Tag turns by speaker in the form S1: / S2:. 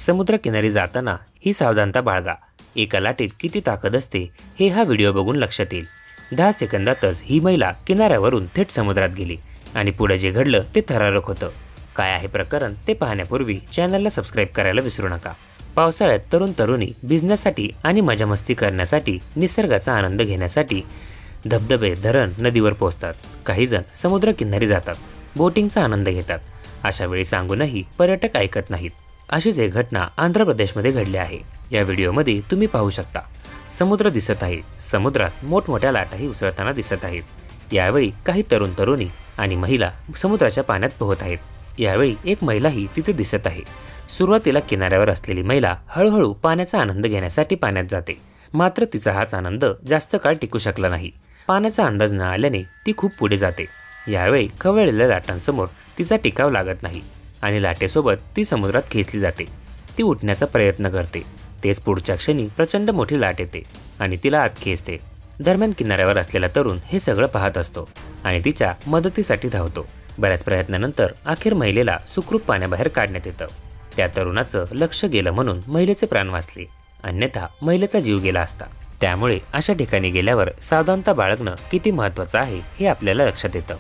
S1: समुद्रकिनारी जाताना ही सावधानता बाळगा। एका लाटेत किती ताकद असते हे हा व्हिडिओ बघून लक्षात येईल। 10 सेकंदातच ही महिला किनाऱ्यावरून थेट समुद्रात गेली आणि पुढे जे घडलं ते थरारक होतं। काय आहे प्रकरण ते पाहण्यापूर्वी चॅनलला सबस्क्राईब करायला विसरू नका। पावसाळ्यात तरुण तरुणी भिजण्यासाठी आणि मजामस्ती करण्यासाठी निसर्गाचा आनंद घेण्यासाठी धबधबे, धरण, नदीवर पोहोचतात। काही जण समुद्रकिनारी जातात, बोटिंगचा आनंद घेतात। अशा वेळी सांगूनही पर्यटक ऐकत नाहीत। अशीच एक घटना आंध्र प्रदेशमध्ये घडली आहे। या व्हिडिओमध्ये तुम्ही पाहू शकता समुद्र दिसत आहे, समुद्रात मोठमोठ्या लाटाही उसळताना दिसत आहेत। यावेळी काही तरुण तरुणी आणि महिला समुद्राच्या पाण्यात पोहत आहेत। यावेळी एक महिलाही तिथे दिसत आहे। सुरुवातीला किनाऱ्यावर असलेली महिला हळूहळू पाण्याचा आनंद घेण्यासाठी पाण्यात जाते, मात्र तिचा हाच आनंद जास्त काळ टिकू शकला नाही। पाण्याचा अंदाज न आल्याने ती खूप पुढे जाते। यावेळी खवळलेल्या लाटांसमोर तिचा टिकाव लागत नाही आणि लाटेसोबत ती समुद्रात खेचली जाते। ती उठण्याचा प्रयत्न करते, तेच पुढच्या क्षणी प्रचंड मोठी लाट येते आणि तिला आत खेचते। दरम्यान किनाऱ्यावर असलेला तरुण हे सगळं पाहत असतो आणि तिच्या मदतीसाठी धावतो। बऱ्याच प्रयत्नानंतर अखेर महिलेला सुखरूप पाण्याबाहेर काढण्यात येतं। त्या तरुणाचं लक्ष गेलं म्हणून महिलेचे प्राण वाचले, अन्यथा महिलेचा जीव गेला असता। त्यामुळे अशा ठिकाणी गेल्यावर सावधानता बाळगणं किती महत्त्वाचं आहे हे आपल्याला लक्षात येतं।